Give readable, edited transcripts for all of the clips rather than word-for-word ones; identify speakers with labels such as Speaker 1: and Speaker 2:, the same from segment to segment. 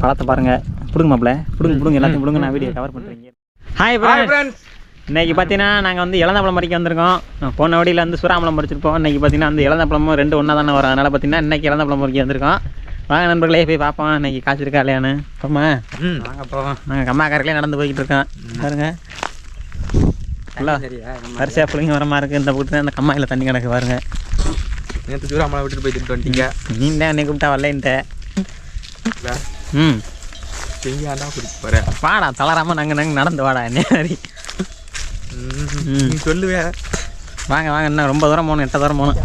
Speaker 1: பழத்தை பாருங்கள். பிடுங்க மாப்பிள்ள, பிடுங்க எல்லாத்தையும் பிடுங்க. நான் வீடியோ கவர் பண்ணுறேன். ஹாய் ஃப்ரெண்ட்ஸ், இன்றைக்கி பார்த்தீங்கன்னா நாங்கள் வந்து இளந்தப்பழம் பறிக்க வந்திருக்கோம். போன வழியில் வந்து சூறாம்பழம் பறிச்சிருப்போம். இன்றைக்கி பார்த்தீங்கன்னா அந்த இளந்தப்பழமும் ரெண்டு ஒன்றா தானே வரும். அதனால் பார்த்தீங்கன்னா இன்றைக்கி இளந்தப்பழம் பறிக்க வந்திருக்கோம். வாங்க நண்பர்களே, போய் பார்ப்போம் இன்றைக்கி காய்ச்சிருக்கா இல்லையான்னு. போமா வாங்க போவோம். நாங்கள் கம்மாக்காரர்களே நடந்து போய்கிட்டு இருக்கோம். பாருங்க வரிசையாக பிள்ளைங்க வர மாதிரி இருக்குது. இந்த பக்கத்துல அந்த கம்மாயில் தண்ணி கிடக்கு பாருங்க.
Speaker 2: நேற்று சூறாமலை விட்டுட்டு போயிட்டு வந்துட்டீங்க.
Speaker 1: நீ தான் என்னை கூப்பிட்டா வரலன்ட்ட.
Speaker 2: செஞ்சாண்டா குடிச்சு போகிறேன்.
Speaker 1: வாடா தளராமல் நாங்கள் நடந்து வாடா என்ன மாதிரி.
Speaker 2: நீ சொல்லுவே.
Speaker 1: வாங்க வாங்க, இன்னும் ரொம்ப தூரம் போகணும், 8 தூரம் போகணும்.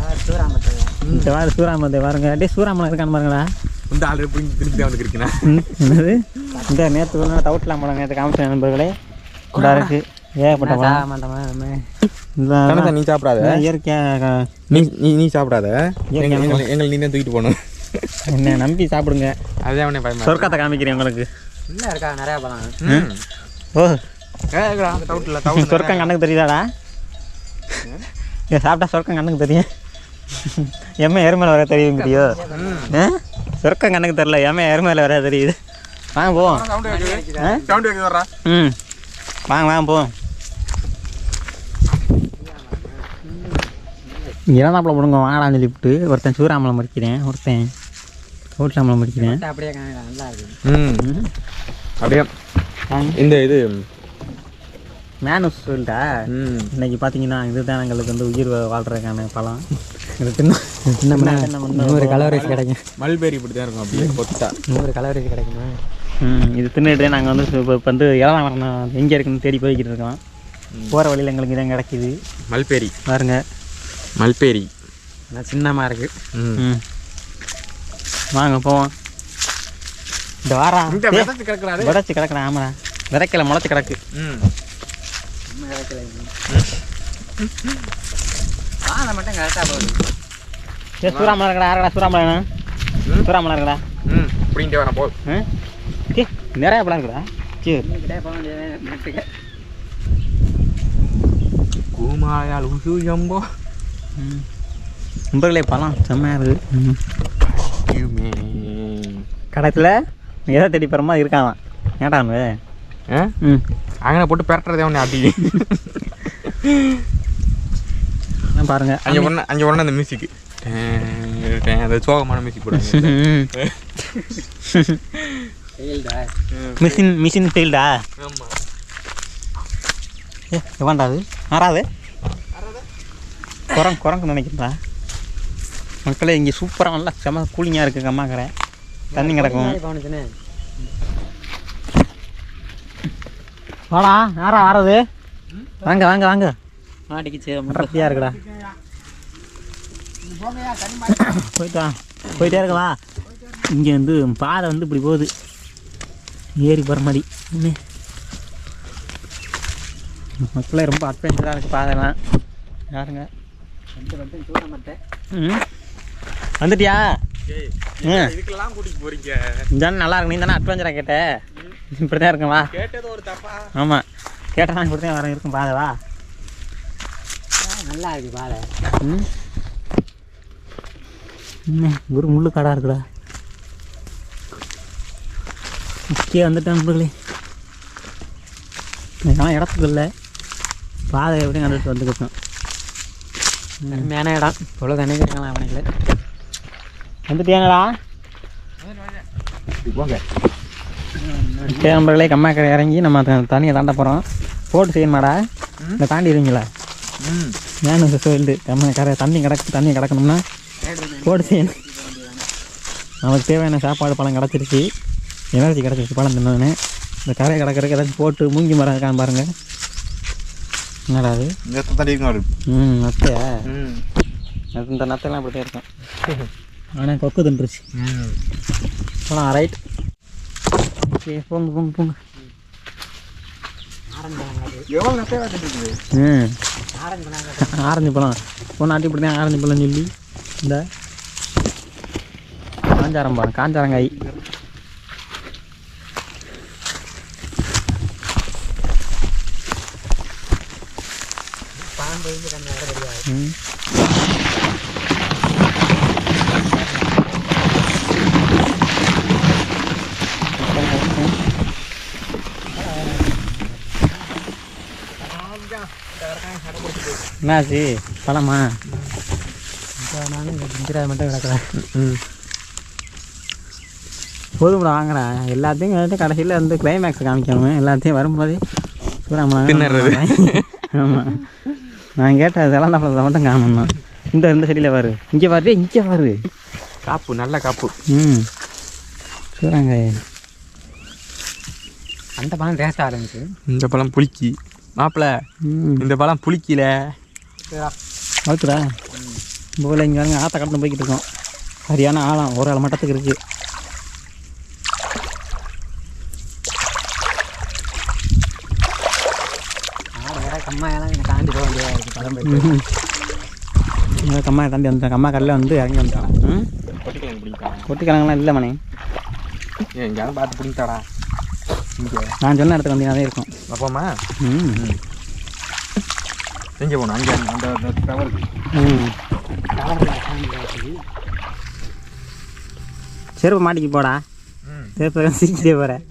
Speaker 1: இந்த வாரம் சூறாமலை பாருங்க. அப்படியே சூறாமலை இருக்கான்னு பாருங்களா.
Speaker 2: இந்த ஆள் போய் திருப்பி தான் வந்துருக்கீங்க.
Speaker 1: என்னது இந்த நேற்று தவிட்டலாம் போல. நேற்று காமிச்ச நண்பர்களே கூட இருக்கு. ஏகப்பட்ட
Speaker 2: நீ சாப்பிடாத.
Speaker 1: இயற்கையாக
Speaker 2: நீ சாப்பிடாத. எங்களை நீ தூக்கிட்டு போகணும்.
Speaker 1: என்ன நம்பி சாப்பிடுங்க.
Speaker 2: அதே அவனே பயமா.
Speaker 1: சொர்க்கத்தை காமிக்கிறேன் உங்களுக்கு.
Speaker 3: இல்லை இருக்கா நிறையா பழம்.
Speaker 1: ஓ
Speaker 2: டவுட்டில்
Speaker 1: சொர்க்கம் கண்ணுக்கு தெரியுதாடா? சாப்பிட்டா சொர்க்கம் கண்ணுக்கு தெரியும். எருமையில் வர தெரியுங்கிறியோ? சொர்க்கம் கண்ணுக்கு தெரியல, எருமையில் வர தெரியுது. வாங்க போவோம். வாங்க வாங்க போவோம். இளந்தாப்பழம் போடுங்க வாங்கலாம்னு சொல்லிவிட்டு ஒருத்தன் சூறாம்பழம் பறிக்கிறேன், ஒருத்தன் ஓட்டலாம்பழம் பறிக்கிறேன்.
Speaker 3: அப்படியே நல்லா இருக்கு.
Speaker 2: அப்படியே இந்த இது
Speaker 1: மேனஸ் சொல்லிட்டா. இன்னைக்கு பார்த்தீங்கன்னா இதுதான் எங்களுக்கு வந்து உயிர் வாழ்கிறதுக்கான பழம். இது சின்ன
Speaker 3: 100 கலோரிஸ் கிடைக்கும்.
Speaker 2: மல்பெரி இப்படி தான் இருக்கும். அப்படியே கொத்தா
Speaker 3: 100 கலோரிஸ் கிடைக்குமா?
Speaker 1: இது தின்னுட்டு நாங்கள் வந்து இப்போ வந்து இளம் வரணும் எங்கே இருக்குன்னு தேடி போய்கிட்டு இருக்கோம். போகிற வழியில் எங்களுக்கு இதான் கிடைக்கிது.
Speaker 2: மல்பெரி
Speaker 1: பாருங்க,
Speaker 2: மல்பெரி
Speaker 3: ஆனால் சின்னமாக இருக்குது.
Speaker 1: வாங்க போவோம். இந்த வாரம்
Speaker 2: கிடக்குறாரு.
Speaker 1: விதைச்சி கிடக்குறேன். ஆமாடா, விதைக்கல முளைச்சி கிடக்கு.
Speaker 3: மட்டும் கரெக்டாக போகுது.
Speaker 1: சூறாமலை இருக்கடா. யாருக்கடா சூறாமலை? சூறாமலை இருக்கடா.
Speaker 2: பிடிங்கிட்டே வரேன் போ.
Speaker 1: நிறையா பழம் இருக்குடா. சரி
Speaker 2: கூமாயால் உசு ஜம்போ.
Speaker 1: நண்பர்களே பழம் செம்மையாக இருக்குது. கடைத்தில் எதை தேடி போகிறோமா இருக்கான் ஏட்டான்னு.
Speaker 2: அங்கே போட்டு பெரட்டுறதே ஒன்று அடி.
Speaker 1: பாருங்க
Speaker 2: அங்கே ஒன்று அந்த மியூசிக்கு அந்த சோகமான மியூசிக் போடுவாங்க.
Speaker 1: மிஷின் ஃபெயில்டா. எவன்டா அது? ஆறாது குரங்கு நினைக்கிறா. மக்களே இங்கே சூப்பராக நல்லா செம கூலிங்காக இருக்குது. கம்மாக்கரை தண்ணி கிடக்கும். வாடா யாரா ஆறது? வாங்க வாங்க வாங்க. மாட்டிக்கிச்சு மரத்தியாக இருக்குடா. போயிட்டே இருக்கலாம். இங்கே வந்து பாதை வந்து இப்படி போகுது, ஏறி போகிற மாதிரி. மக்களே ரொம்ப அட்வென்ச்சராக இருக்குது பாதைலாம். யாருங்க வந்துட்டியா?
Speaker 2: இதுக்கெல்லாம் கூட்டிட்டு போறீங்க.
Speaker 1: இதானே நல்லா இருக்கு. நீ தானே அட்வென்ச்சராக கேட்ட. இப்படி தான் இருக்கும். வா.
Speaker 2: கேட்டது ஒரு தப்பா?
Speaker 1: ஆமாம், கேட்டால் இப்படி தான் வர இருக்கும் பாதை. வா,
Speaker 3: நல்லா இருக்கு பாதை.
Speaker 1: ஒரு முள்ளு காடாக இருக்குடா. முக்கிய வந்துட்டேன் நண்பர்களே. நான் இடத்துக்கு இல்லை, பாதை எப்படியும் கண்டுட்டு வந்துக்கிட்டோம்.
Speaker 3: மேன இடம் இவ்வளோ தண்ணி இருக்கலாம் அவனுக்கு.
Speaker 1: வந்துட்டியாங்கடா?
Speaker 2: போங்க.
Speaker 1: ஓகே நண்பர்களே, கம்மாக்கரை இறங்கி நம்ம தண்ணியை தாண்ட போகிறோம். போட்டு செய்யணுமாடா? இந்த தாண்டிடுவீங்களா? மேனு சொல்லிட்டு கம்மாக்கரை தண்ணி கிடக்கணும்னா போட்டு செய்யணும். நமக்கு தேவையான சாப்பாடு பழம் கிடச்சிருச்சு, எனர்ஜி கிடச்சிருச்சு பழம் தின்னோன்னு. இந்த கரை கிடக்கிறதுக்கு ஏதாச்சும் போட்டு மூங்கி மரம் இருக்கான்னு பாருங்கள். என்னடா அது? நத்தையா? இந்த நத்தையெல்லாம் இப்படி தான் இருக்கும். ஆனால் கொக்கு தின்றுச்சு. போகலாம். ரைட். ஓகே போங்க. ஆரஞ்சு பழம் பொண்ணாட்டி இப்படி தான் ஆரஞ்சு பழம் சொல்லி. இந்த காஞ்சாரம் பாருங்க, காஞ்சாரங்காய். என்னாச்சு பழமா
Speaker 3: நானும் இந்த பிஞ்சிராது மட்டும் கிடக்குறேன்.
Speaker 1: போதும்டா வாங்குறேன் எல்லாத்தையும் கேட்டு கடைசியில் வந்து கிளைமேக்ஸ் காமிக்கணும் எல்லாத்தையும் வரும்போது
Speaker 2: தின்னுறது.
Speaker 1: ஆமாம் நான் கேட்ட இதெல்லாம் பழத்தை மட்டும் காணணும். இந்த செடியில் பாரு இங்கே பாரு
Speaker 2: காப்பு நல்ல காப்பு.
Speaker 1: சூறாங்க
Speaker 3: அந்த பழம் டேஸ்ட் ஆரம்பிச்சு.
Speaker 2: இந்த பழம் புளிக்கி மாப்பிள்ள. இந்த பழம் புளிக்கல
Speaker 1: வளர்த்துடா போல இங்கே வாங்க ஆற்ற கடந்து போய்கிட்டு இருக்கோம். சரியான ஆழம் ஒரு ஆள் மட்டத்துக்கு இருக்குது.
Speaker 3: கம்மாயெல்லாம் எனக்கு தாண்டி போக வேண்டியதாக இருக்குது. பழம் போயிட்டு
Speaker 1: கம்மாயை தாண்டி வந்துட்டேன். கம்மா கல்லில் வந்து இறங்கி வந்துட்டான்.
Speaker 2: கொட்டிக்கிழங்கு பிடிக்காங்க.
Speaker 1: கொட்டிக்கிழங்கெல்லாம் இல்லை மணி.
Speaker 2: எங்கேயாவது பார்த்து பிடித்தாடா. இங்கே
Speaker 1: நான் சொன்ன இடத்துக்கு வந்தீங்கன்னா தான் இருக்கும்.
Speaker 2: அப்போம்மா எங்கே போகணும்? அங்கே அந்த டவருக்கு.
Speaker 1: செருப்பு மாட்டிக்கு போடா. செருப்பு சீக்கிட்டே போகிறேன்.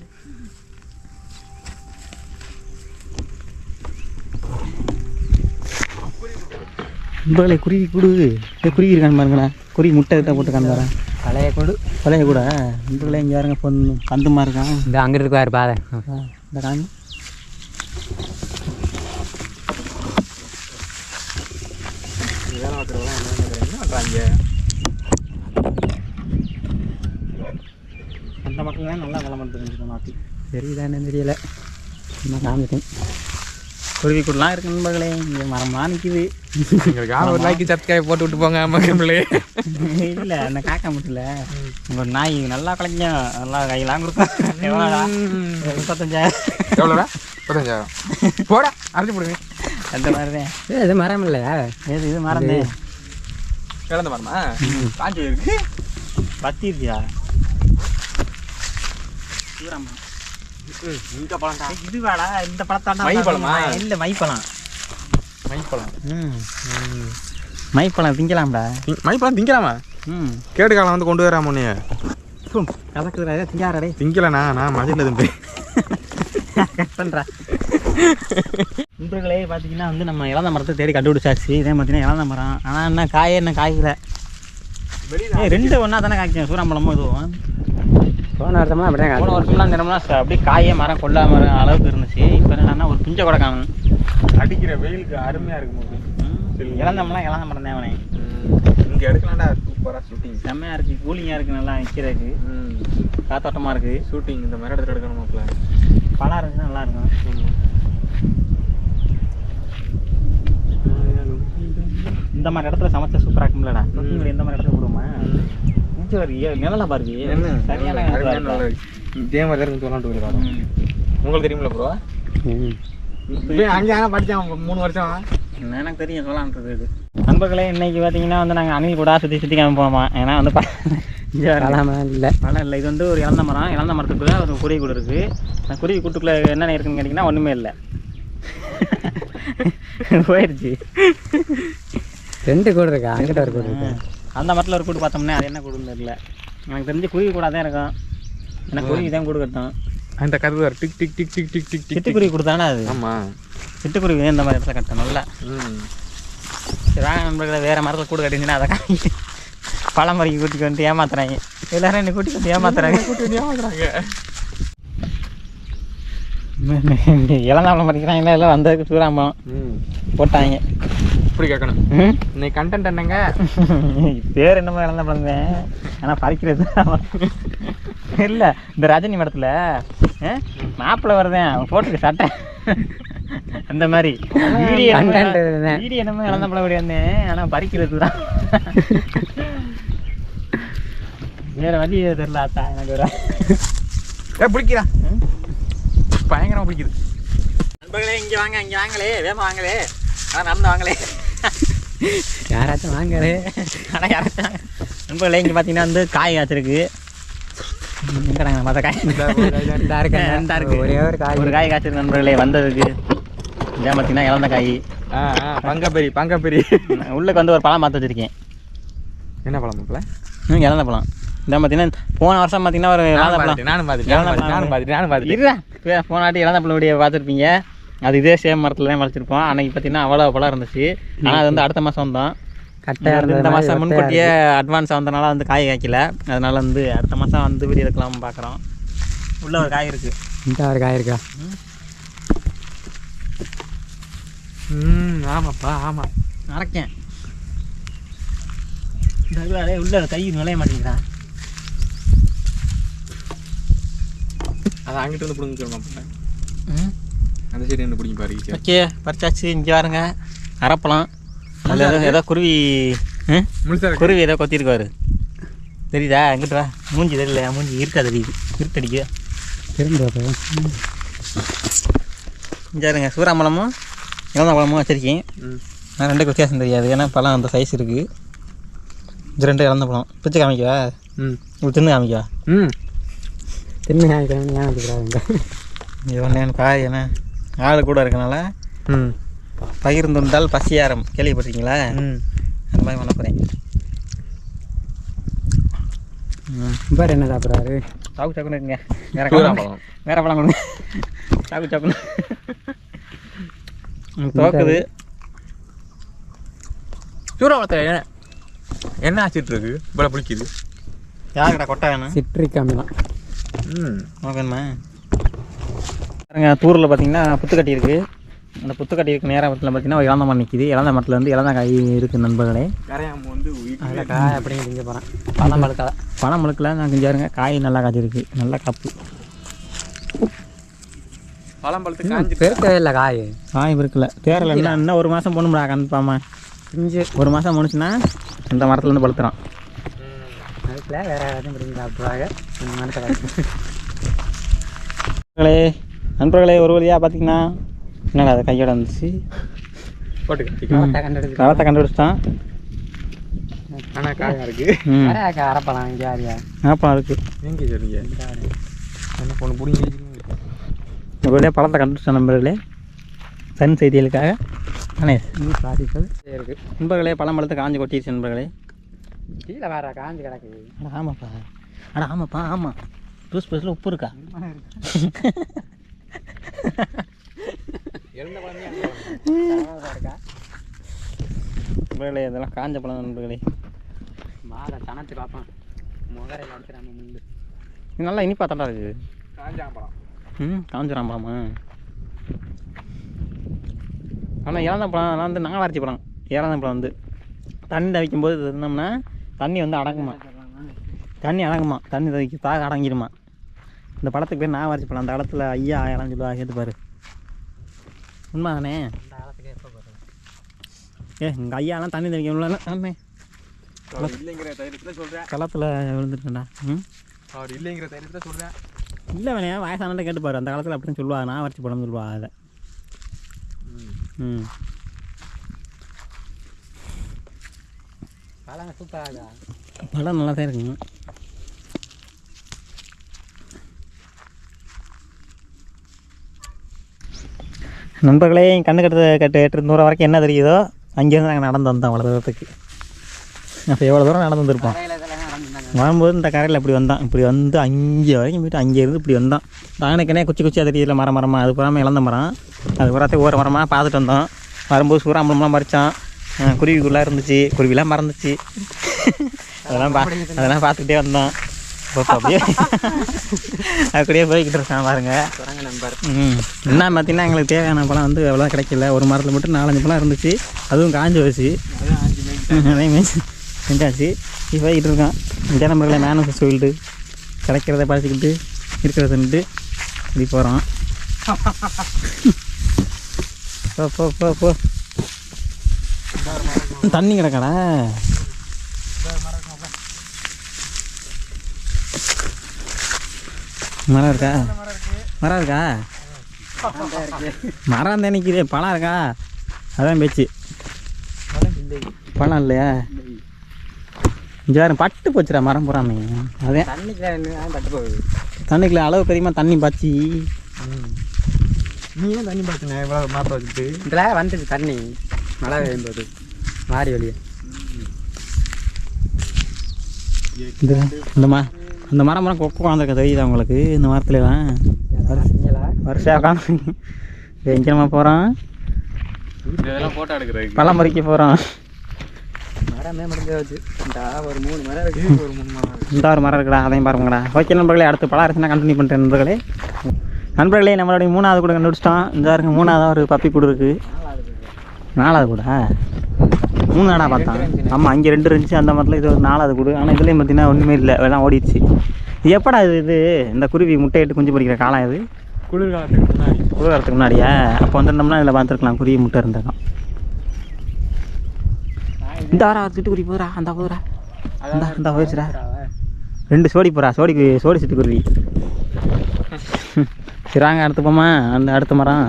Speaker 1: நண்பர்களை குருவி கூடு குருவி இருக்கான்னு பாருங்கண்ணா. குருவி முட்டை கிட்ட போட்டு காண்பாரேன்.
Speaker 3: பழைய கொடு
Speaker 1: பழைய கூட நண்பர்களே இங்கே யாருங்க பொண்ணு பந்துமா இருக்கான்.
Speaker 3: இந்த அங்கே இருக்குவாரு பாதை
Speaker 1: இந்த காணி அந்த மக்கள் தான் நல்லா கிளம்ப தெரிஞ்சுக்கணும். மாற்றி
Speaker 3: சரிதானே தெரியல.
Speaker 1: இன்னும் காமிட்டேன். குருவி கூடலாம் இருக்கு நண்பர்களே. இங்கே மரமாக நிற்கிது.
Speaker 2: எங்களுக்கு ஒரு லைக்கு சப்ஸ்கிரைப் போட்டு விட்டு போங்க மக்களே.
Speaker 1: இல்லை அந்த காக்கா மட்டும் இல்லை உங்கள் நாய் நல்லா கலைக்கும். நல்லா கையெல்லாம் கொடுக்கும். எவ்வளோடா? 35,000.
Speaker 2: எவ்வளோடா? 35,000 போடா. அரைச்சி போடுங்க.
Speaker 1: அந்த மாதிரி தான்.
Speaker 3: இது மரம் இல்லை.
Speaker 1: இது மறந்து
Speaker 2: கிடந்த மரமா காஞ்சி இருக்கு.
Speaker 1: பத்தி இருக்கியா?
Speaker 2: இந்த பழம்டா.
Speaker 1: இது வாடா இந்த பழத்தாண்டா.
Speaker 2: மைப்பழமா?
Speaker 1: இல்லை மைப்பழம்.
Speaker 2: மைப்பழம்.
Speaker 1: மைப்பழம் திங்கலாம்டா.
Speaker 2: மைப்பழம் திங்கலாமா? கேடு காலம் வந்து கொண்டு வராம உன்னைய
Speaker 1: கலக்குதுடா. திங்காரடே
Speaker 2: திங்கலண்ணா. நான் மதியில் திரும்பி
Speaker 1: கட் பண்ணுறேன். நண்பர்களே பார்த்தீங்கன்னா வந்து நம்ம இளந்த மரத்தை தேடி கண்டுபிடிச்சாச்சு. இதே பார்த்தீங்கன்னா இளந்த மரம். ஆனால் என்ன காயே என்ன காய்க்கல. ரெண்டு ஒன்றா தானே காய்க்கும். சூறாம்பழமும் இதுவும்.
Speaker 3: போன வருஷம்லாம் அப்படியே
Speaker 1: போன வருஷம்லாம் தினம்னா அப்படியே காயே மரம் கொள்ளா மரம் அளவுக்கு இருந்துச்சு. இப்போ என்னன்னா ஒரு பிஞ்சை கூட காணும்.
Speaker 2: அடிக்கிற வெயிலுக்கு அருமையாக இருக்கும்.
Speaker 1: இளந்தம்லாம் இளந்த மரம் தான் அவனே.
Speaker 2: இங்கே எடுக்கலாம்டா. சூப்பராக ஷூட்டிங்
Speaker 1: செம்மையாக இருக்குது. கூலிங்காக இருக்குது. நல்லா நிற்கிறதுக்கு காத்தோட்டமாக இருக்குது.
Speaker 2: ஷூட்டிங் இந்த மாதிரி இடத்துல எடுக்கணும் மாப்பிள்ள.
Speaker 1: பழம் இருந்துச்சுன்னா நல்லாயிருக்கும். இந்த மாதிரி இடத்துல சமைச்சா சூப்பராக இருக்கும்லடா. இந்த மாதிரி இடத்துல போடுவோமா? நிழலா பாருங்க. சரியான
Speaker 2: இதே மாதிரி தான் சொல்லலான்ட்டு போயிருக்காரு. உங்களுக்கு தெரியுமில்ல ப்ரோ? அங்கே படித்தான் 3 வருஷம்.
Speaker 1: எனக்கு தெரியும் சொல்லலான்றது. இது நண்பர்களே இன்னைக்கு பார்த்தீங்கன்னா வந்து நாங்கள் அணில் கூட சுற்றி காமிப்போமா. ஏன்னா வந்து
Speaker 3: இல்லை
Speaker 1: பழம் இல்லை. இது வந்து ஒரு இளந்த மரம். இளந்த மரத்துக்குள்ளே ஒரு குருவி கூடு இருக்குது. அந்த குருவி கூட்டுக்குள்ளே என்னென்ன இருக்குன்னு கேட்டிங்கன்னா ஒன்றுமே இல்லை. போயிடுச்சு.
Speaker 3: 2 கூடு இருக்கா? அங்கிட்ட ஒரு கூடு இருக்கு.
Speaker 1: அந்த மரத்தில் ஒரு கூடு பார்த்தோம்னா அது என்ன கூடுன்னு தெரியல. எனக்கு தெரிஞ்சு குருவி கூட தான் இருக்கும். ஏன்னா குருவி தான் கூடு கட்டும்.
Speaker 2: அந்த கருது டிக் டிக் டிக் டிக் டிக் டிக்
Speaker 1: சிட்டுக்குருவி கொடுத்தானே அது.
Speaker 2: ஆமாம்
Speaker 1: சிட்டுக்குருவி இந்த மாதிரி இடத்துல கட்டும் நல்லா. சரி வாங்க நண்பர்களை வேறு மரத்தில் கூடு கட்டிச்சுன்னா அதை பழம் பறிக்க கூட்டிட்டு வந்து ஏமாத்துறாங்க. எல்லாரும் என்னை கூட்டிட்டு வந்து ஏமாத்துறாங்க. இளந்தாம்பழம் பறிக்கிறாங்களா? எல்லாம் வந்ததுக்கு சூறாம்பழம் போட்டாங்க.
Speaker 2: இப்படி கேட்கணும். இன்னைக்கு கண்டென்ட் என்னங்க?
Speaker 1: பேர் என்னமோ இளந்தாம்பழம் தான். ஆனால் பறிக்கிறது இல்லை. இந்த ரஜினி படத்தில் மாப்பிள்ளை வருதேன் அவன் போட்டுருக்கு சட்டை அந்த மாதிரி வீடியோ என்னமோ இளந்தாம்பழம் அப்படி வந்தேன். ஆனால் பறிக்கிறது தான். வேறு வழி தெரியல ஆத்தா எனக்கு. ஒரு
Speaker 2: பிடிக்கிறா பயங்கரமாக பிடிக்குது.
Speaker 1: நண்பர்களே இங்கே வாங்க. இங்கே வாங்களே வேமா வாங்களே. ஆனால் நடந்து வாங்களே.
Speaker 3: யாராச்சும் வாங்களே.
Speaker 1: ஆனால் யாராச்சும் நண்பர்களே இங்கே பார்த்தீங்கன்னா வந்து காய் காய்ச்சிருக்கு. எங்கடாங்க மற்ற காய் இருக்கு.
Speaker 3: ஒரே ஒரு காய்.
Speaker 1: ஒரு காய் காய்ச்சிருக்கு நண்பர்களே வந்ததுக்கு. இதே பார்த்தீங்கன்னா இழந்த காய்.
Speaker 2: பங்கப்பெரி
Speaker 1: உள்ளுக்கு வந்து ஒரு பழம் பார்த்து வச்சுருக்கேன்.
Speaker 2: என்ன பழம் மாப்பிள்ள?
Speaker 1: இழந்த பழம். இதான் பார்த்தீங்கன்னா போன வருஷம் பார்த்தீங்கன்னா ஒரு இழந்த பழம்.
Speaker 2: நானும் பார்த்துட்டேன்.
Speaker 1: இருடா போன வாட்டி இழந்த பழம் வீடியோ பார்த்துருப்பீங்க. அது இதே சேம் மரத்தில் தான் வளர்ச்சிருப்போம். அன்றைக்கி பார்த்தீங்கன்னா அவ்வளோ பழம் இருந்துச்சு. ஆனால் அது வந்து அடுத்த மாதம் தான்
Speaker 3: கட்டாக
Speaker 1: இந்த மாதம் முன்கூட்டியே அட்வான்ஸாக வந்தனால வந்து காய் காய்க்கல. அதனால் வந்து அடுத்த மாதம் வந்து வீடியோ எடுக்கலாம்னு பார்க்குறோம். உள்ள ஒரு காய் இருக்குது.
Speaker 3: இந்த ஒரு காய் இருக்கா?
Speaker 2: ஆமாப்பா ஆமாம்.
Speaker 1: அரைக்கேன் அதே உள்ள கை நுழைய மாட்டேங்கிறா.
Speaker 2: அதை அங்கிட்டு வந்து பிடிங்க சொல்லுவாங்க. அந்த சைடு என்ன பிடிங்க பாரு.
Speaker 1: ஓகே பறிச்சாச்சு. இங்கே பாருங்க அரைப்பழம். அதில் ஏதோ குருவி குருவி ஏதோ கொத்திருக்காரு தெரியுதா? எங்கிட்ட வா. மூஞ்சி தெரியல, மூஞ்சி இருக்கா தெரியுது, இருட்டடிக்கு
Speaker 3: திரும்ப.
Speaker 1: இங்கே இருங்க சூறாம்பழமும் இளந்த பழமும் வச்சுருக்கேன். நான் ரெண்டுக்கு வித்தியாசம் தெரியாது. ஏன்னா பழம் அந்த சைஸ் இருக்குது. இது ரெண்டு இளந்த பழம் பிச்சு காமிக்கவா? இப்படி தின்னு காமிக்கவா?
Speaker 3: தின்னு காமிக்கிறேன். ஏன் வச்சுக்கிறாங்க
Speaker 1: இது ஒன்று பாரு. ஏன்னா ஆள் கூட இருக்கனால பகிர்ந்துண்டால் பசியாரம் கேள்விப்பட்டிருக்கீங்களா? அந்த மாதிரி பண்ண போகிறேன்.
Speaker 3: வேறு என்ன சாப்பிட்றாரு?
Speaker 1: சாக்கு சாக்குன்னு இருக்குங்க. வேற பழம் கொடுங்க. சாக்கு சாக்குன்னு தோக்குது.
Speaker 2: சூறாவளத்தில் என்ன ஆச்சிட்டு இருக்கு? இவ்வளோ பிடிக்குது.
Speaker 1: யாருக்கடா கொட்டை வேணும்?
Speaker 3: சிட்ரிக் அமிலம்.
Speaker 1: உனக்கு வேணுமா? பாருங்க தூரில் பார்த்தீங்கன்னா புத்துக்கட்டி இருக்குது. அந்த புத்துக்கட்டி இருக்கு நேராக பார்த்தீங்கன்னா ஒரு இளந்த மரம் நிற்கிது. இளந்த மரத்தில் வந்து இளந்த காய் இருக்குது நண்பர்களே.
Speaker 2: கரையாம வந்து
Speaker 3: அதில் காய் அப்படிங்க திங்க போகிறேன். பழம் பழுக்கலை.
Speaker 1: பழம் பழுக்கல. நான் கொஞ்சம் காய் நல்லா காய்ச்சிருக்கு. நல்லா காப்பு.
Speaker 2: பழம் பழுத்து காஞ்சி
Speaker 3: பெருக்கவே இல்லை காய்.
Speaker 1: காய் இருக்குல்ல தேரல. இன்னும் ஒரு மாதம் போகணும்டா கன்ஃபார்மா.
Speaker 3: இஞ்சி
Speaker 1: ஒரு மாதம் முடிச்சுன்னா இந்த மரத்துலேருந்து பழுத்துறான்.
Speaker 3: அதுக்குள்ள வேறு எதுவும் பிடிங்கி சாப்பிட்றாங்க.
Speaker 1: நண்பர்களே ஒரு வழியாக பார்த்தீங்கன்னா என்னடா அது கையோட வந்துச்சு. களத்தை கண்டுபிடிச்சிட்டான்.
Speaker 2: ஆனால் காயாக இருக்குது.
Speaker 3: அரைப்பழம் இங்கே யாரியா
Speaker 1: ஆப்பழம் இருக்குது.
Speaker 2: எங்கே சரிங்க என்ன பொண்ணு பிடிங்க.
Speaker 1: ஒரு வழியாக பழத்தை கண்டுபிடிச்சான் நண்பர்களே. சன் செய்திகளுக்காக கணேஷ்
Speaker 3: சாதிப்பது இருக்குது.
Speaker 1: நண்பர்களே பழம் பழத்தை காஞ்சி கொட்டிடுச்சு நண்பர்களே.
Speaker 3: கீழே வேற காஞ்சி கிடக்கு.
Speaker 1: அட ஆமாப்பா. அட ஆமாப்பா ஆமாம். ஜூஸ் பஸ்ஸில் உப்பு இருக்கா? நண்பர்களே இதெல்லாம் காஞ்ச பழம் நண்பர்களே.
Speaker 3: மாலை தனத்து பார்ப்பேன். முகரையில் அடிக்கிறாங்க முள்ளு.
Speaker 1: இது நல்லா இனிப்பா தண்டா இருக்குது.
Speaker 2: காஞ்சாம்பழம்.
Speaker 1: காஞ்சிராம்பழமா? ஆனால் இறந்த பழம் அதெல்லாம் வந்து நாவாரிச்சி பழம். இறந்த பழம் வந்து தண்ணி தவிக்கும்போது இருந்தோம்னா தண்ணி வந்து அடங்குமா. தண்ணி தவிக்க தாக அடங்கிடுமா. இந்த பழத்துக்கு பேர் நாவாரிச்சி பழம். அந்த காலத்தில் ஐயா ஆயிரம் சொல்லுவா. கேட்டு பாரு. உண்மை தானே? எங்கள் ஐயாலாம் தண்ணி தவிக்கணும்ல. ஆமே
Speaker 2: இல்லைங்கிற தைரியத்தில் சொல்கிறேன்.
Speaker 1: களத்தில் விழுந்துட்டேன்டா.
Speaker 2: அவர் இல்லைங்கிற தைரியத்தில் சொல்கிறேன்.
Speaker 1: இல்லை வேணே வயசானே கேட்டுப்பாரு. அந்த காலத்தில் அப்படின்னு சொல்லுவாங்க. நாவாரிச்சி பழம்னு சொல்லுவாங்க அதை.
Speaker 3: பழம் சூப்பராக
Speaker 1: பழம் நல்லா தான் இருக்குங்க. நண்பர்களே கண்ணு கட்டு 8 தூரம் வரைக்கும் என்ன தெரியுதோ அங்கேருந்து நாங்கள் நடந்து வந்தோம். அவ்வளோ தூரத்துக்கு அப்போ எவ்வளோ தூரம் நடந்து வந்திருப்போம். வரும்போது இந்த கரையில் இப்படி வந்தான். இப்படி வந்து அங்கே வரைக்கும் போய்ட்டு அங்கேருந்து இப்படி வந்தோம். தானுக்குனே குச்சியாக தெரியல. மரமாக அது புறாமல் இழந்த மரம். அது புறாத்தையும் ஓர மரமாக பார்த்துட்டு வந்தோம். வரும்போது சூறாம்பழம்லாம் பறித்தான். குருவிக்குள்ளே இருந்துச்சு. குருவிலாம் மறந்துச்சு. அதெல்லாம் பார்த்துக்கிட்டே வந்தோம். அப்படியே அப்படியே போய்கிட்டு இருக்கான் பாருங்க. என்ன பார்த்தீங்கன்னா எங்களுக்கு தேவையான பழம் வந்து எவ்வளோ கிடைக்கல. ஒரு மரத்தில் மட்டும் 4-5 பழம் இருந்துச்சு. அதுவும் காஞ்சி வச்சு அதையும் செஞ்சாச்சு. இப்போ போய்கிட்டு இருக்கான். இங்கே நம்மளே மேனஸ் சொல்லிட்டு கிடைக்கிறத பறிச்சுக்கிட்டு இருக்கிறதுன்ட்டு இப்படி போகிறோம். போ போ போ தண்ணி கிடக்கடா. மரம் இருக்கா? மரம் தான் நிற்கிது. பழம் இருக்கா? அதான் பேச்சு. பழம் இல்லையா? இங்கே வேறு பட்டு போச்சுடா மரம் போறாமே. அதே தண்ணிக்குள்ள அளவு பெரியமா தண்ணி பாய்ச்சி.
Speaker 2: நீ ஏன் தண்ணி பாய்ச்சினேன் இவ்வளோ மரத்தை வச்சுட்டு?
Speaker 3: இதில் வந்துச்சு தண்ணி மழை பெய்யும்போது மாறி வழியே.
Speaker 1: இந்த மரம் கொக்கு உட்காந்துருக்க தெரியுதா உங்களுக்கு? இந்த மரத்துலலாம் வருஷம் உட்காந்து எங்கே நம்ம போகிறோம்?
Speaker 2: இதெல்லாம் ஃபோட்டோ எடுக்கிறதுக்கு
Speaker 1: பழம் பறிக்க போகிறோம்.
Speaker 3: மரமே முடிஞ்சாச்சு. இந்த ஒரு 3 மரம் இருக்குது.
Speaker 2: ஒரு 3 மரம்
Speaker 1: இந்த ஒரு மரம் இருக்குடா, அதையும் பாருங்கடா. ஓகே நண்பர்களே, அடுத்து பழம் அரைச்சுனா கண்டினியூ பண்ணுறேன் நண்பர்களே. நண்பர்களே, நம்மளுடைய 3வது கூட கண்டுபிடிச்சிட்டோம். இந்த இருக்க 3வது ஒரு பப்பி கூடு இருக்குது. 4வது கூட 3 நாடா பார்த்தான். ஆமாம், அங்கே 2 இருந்துச்சு அந்த மரத்தில். இது ஒரு 4வது கூடு. ஆனால் இதுலேயும் பார்த்தீங்கன்னா ஒன்றுமே இல்லை, எல்லாம் ஓடிடுச்சு. இது எப்படா இது இந்த குருவி முட்டையிட்டு குஞ்சு பொறிக்கிற காலம் இது?
Speaker 2: குளிர்காலத்துக்கு முன்னாடி.
Speaker 1: குளிர்காலத்துக்கு முன்னாடியா? அப்போ வந்துருந்தோம்னா இதில் பார்த்துருக்கலாம், குருவி முட்டை இருந்திருக்கும். இந்த வாரம் சிட்டுக்குருவி போதுரா, அந்த போதுரா, அந்த போயிடுச்சுடா. 2 சோடி போகிறா, சோடி சிட்டுக்குருவி. சிறாங்க அடுத்து போமா, அந்த அடுத்த மரம்.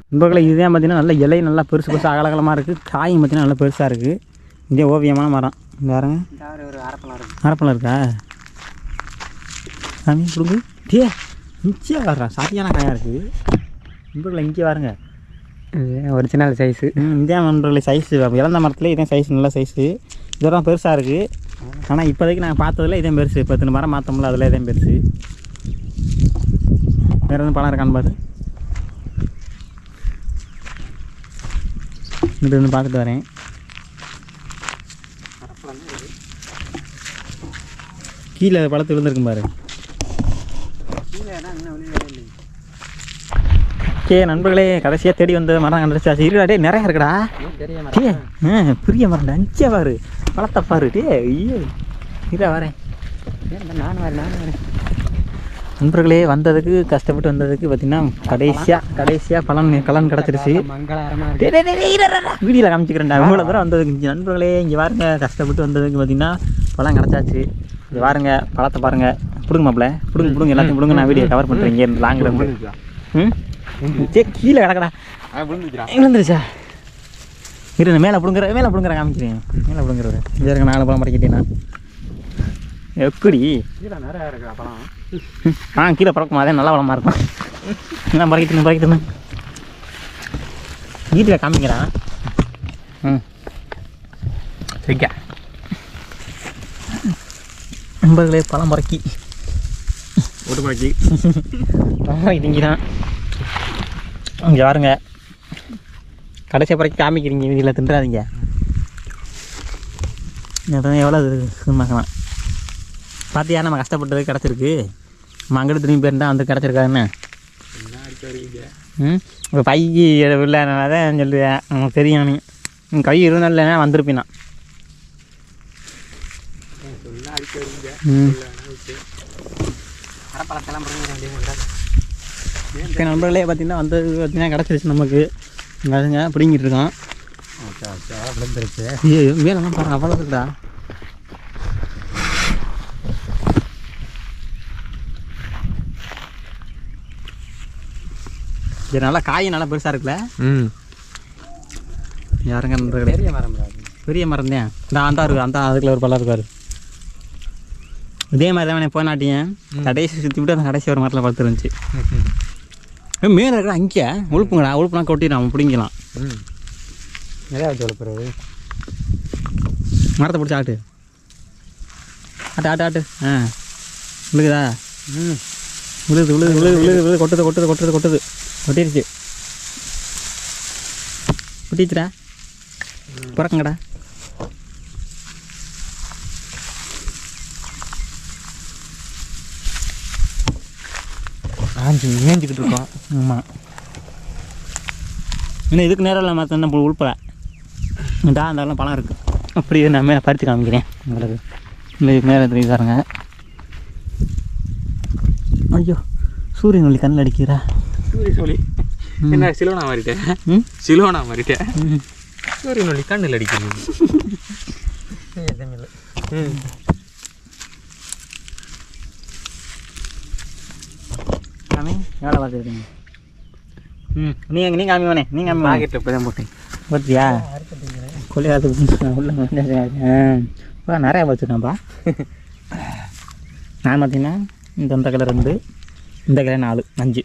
Speaker 1: நண்பர்களே, இதுதான் பார்த்தீங்கன்னா நல்ல இலை நல்லா பெருசு பெருசாக அகலகலமாக இருக்குது. காயும் பார்த்தீங்கன்னா நல்லா பெருசாக இருக்குது. இதே ஓவியமான மரம். இந்த பாருங்க,
Speaker 3: ஒரு அரப்பழம் இருக்குது.
Speaker 1: அரப்பழம் இருக்கா சாமி? கொடுங்க டே, இங்கே வர்றா, சரியான காயாக இருக்குது. நண்பர்களே, இங்கே பாருங்க,
Speaker 3: ஒரிஜினல் சைஸு.
Speaker 1: இதே நண்பர்களே சைஸு. இறந்த மரத்தில் இதே சைஸ், நல்ல சைஸு. இதெல்லாம் பெருசாக இருக்குது. ஆனால் இப்போதைக்கு நாங்கள் பார்த்ததில் இதே பெருசு. 10 மரம் மாற்றோம்ல, அதில் இதே பெருசு. வேறு எதுவும் பழம் இருக்கான்னு பாரு. இது வந்து பார்த்துட்டு வரேன். கீழே பழத்து விழுந்துருக்கும் பாரு. ஓகே நண்பர்களே, கடைசியாக தேடி வந்த மரம் கண்டுச்சாச்சு. இருடா, நிறையா இருக்குடா. பெரிய மரம் 5 பாரு, பழத்தை பாரு. ஐயோ, இதா வரேன்.
Speaker 3: நான் வரேன்.
Speaker 1: நண்பர்களே, வந்ததுக்கு கஷ்டப்பட்டு வந்ததுக்கு பார்த்தீங்கன்னா கடைசியாக கலன் கிடச்சிருச்சு. வீடியோவில் காமிச்சிக்கிறேன்டா. இவ்வளோ தூரம் வந்ததுக்கு நண்பர்களே, இங்கே பாருங்க, கஷ்டப்பட்டு வந்ததுக்கு பார்த்தீங்கன்னா பழம் கிடச்சாச்சு. இது பாருங்க, பழத்தை பாருங்க. பிடுங்க மாப்பிள்ள, பிடுங்க எல்லாத்தையும் பிடுங்க. நான் வீடியோ கவர் பண்ணுறேன். இங்கே லாங்கில் இருந்து கீழே கிடக்கடா. விழுந்துருச்சா? இரு, மேலே பிடுங்குற காமிக்கிறேன். மேலே பிடுங்குறது இது இருக்க 4 பழம் பறக்கிட்டேன் நான். எப்படி
Speaker 3: நிறையா இருக்கா பழம்?
Speaker 1: கீழே பறக்குமா? அதே நல்ல பழமாக இருக்கும். நான் பறக்கிட்டு வீட்டில் காமிக்கிறான். சரிக்கா நண்பர்களே, பழம் பறக்கி திங்கிறான். இங்கே பாருங்க, கடைசியாக பறக்கி காமிக்கிறீங்க. வீட்டில் தின்றாதீங்க. எவ்வளோ சும்மாக்கலாம் பார்த்தியா? நம்ம கஷ்டப்பட்டது கிடச்சிருக்கு. நம்ம அங்கிட்டு திரும்பி போயிருந்தா வந்து கிடச்சிருக்காருன்னு. இப்போ பைக்கு இல்லைனால தான் சொல்லுவேன். எனக்கு தெரியும், நீ கை இருந்தாலும் இல்லைன்னா வந்திருப்பேன் நான். நண்பர்களே, பார்த்தீங்கன்னா வந்தது பார்த்தீங்கன்னா கிடச்சிருச்சு நமக்கு. அதுங்க பிடிங்கிட்டு இருக்கோம். மேலாம் பாருங்க, அவ்வளோ இருக்குடா. இது நல்லா காய் நல்லா பெருசாக இருக்குல்ல. யாருங்க நண்பர்களே, பெரிய மரம் தான். அந்த இருக்கு, அந்த அதுக்குள்ள ஒரு பழம் இருக்காரு. இதே மாதிரி தான் போய் நாட்டியன் கடைசி சுற்றி விட்டு அந்த கடைசி ஒரு மரத்தில் பழுத்து இருந்துச்சு. மேலே இருக்கிற அங்கே உழுப்புனா கொட்டிடும், பிடிங்கலாம்.
Speaker 3: நிறையா வச்சு உழுப்புறது.
Speaker 1: மரத்தை பிடிச்சி ஆட்டு விழுகுதா? விழுது கொட்டுது கொட்டிடுச்சுடா. பிறக்குங்கடா. மேய்ஞ்சிக்கிட்டு இருக்கோம். ஆமாம், இன்னும் இதுக்கு நேரம் இல்லை. மற்ற என்ன உழுப்பலை அந்த பழம் இருக்குது. அப்படியே நான் மேலே பறித்து காமிக்கிறேன் உங்களுக்கு. இதுக்கு நேரம் தெரியுதாருங்க. ஐயோ, சூரியன் ஒளி கண்ணில் அடிக்கிறா.
Speaker 2: சூரியன் ஒளி என்ன? சிலோனா மாறிட்டேன். சூரியன் ஒளி கண்ணில் அடிக்கிறது.
Speaker 1: எவ்வளோ பார்த்துருக்கீங்க? நீங்கள் காமிவானே, நீங்கள் காமி.
Speaker 3: மார்க்கெட்டில் இப்போ தான் போட்டேன்.
Speaker 1: பார்த்தியா? கொள்ளையாத்துக்கு உள்ள நிறையா வச்சுருக்கான்ப்பா. நான் பார்த்தீங்கன்னா இந்த கலர் 2, இந்த கலர் 4, 5.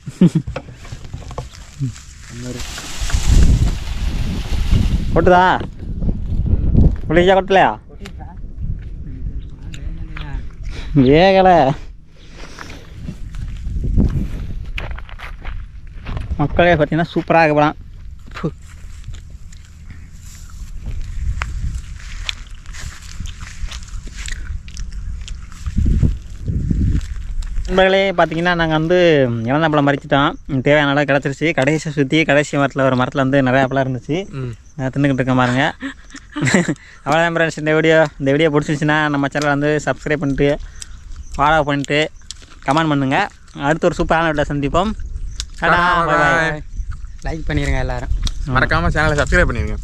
Speaker 1: கொட்டுதா? கொட்டிச்சா கொட்டலையா? வேகலை. மக்களே பார்த்தீங்கன்னா சூப்பராக இருக்கலாம். நண்பர்களே பார்த்தீங்கன்னா நாங்கள் வந்து இளந்தாப்பழம் பறிச்சிட்டோம். தேவையான அளவு கிடச்சிருச்சு. கடைசி மரத்தில் ஒரு மரத்தில் வந்து நிறையா பழம் இருந்துச்சு. தின்னுக்கிட்டு இருக்கேன் பாருங்க. அவ்வளோதான் ஃப்ரெண்ட்ஸ். இந்த வீடியோ பிடிச்சிருந்துச்சுன்னா நம்ம சேனலை வந்து சப்ஸ்கிரைப் பண்ணிட்டு ஃபாலோ பண்ணிட்டு கமெண்ட் பண்ணுங்கள். அடுத்து ஒரு சூப்பரான வீடியோ சந்திப்போம்.
Speaker 3: லைக் பண்ணிடுங்க எல்லாரும்.
Speaker 2: மறக்காமல் சேனலை சப்ஸ்கிரைப் பண்ணிடுங்க.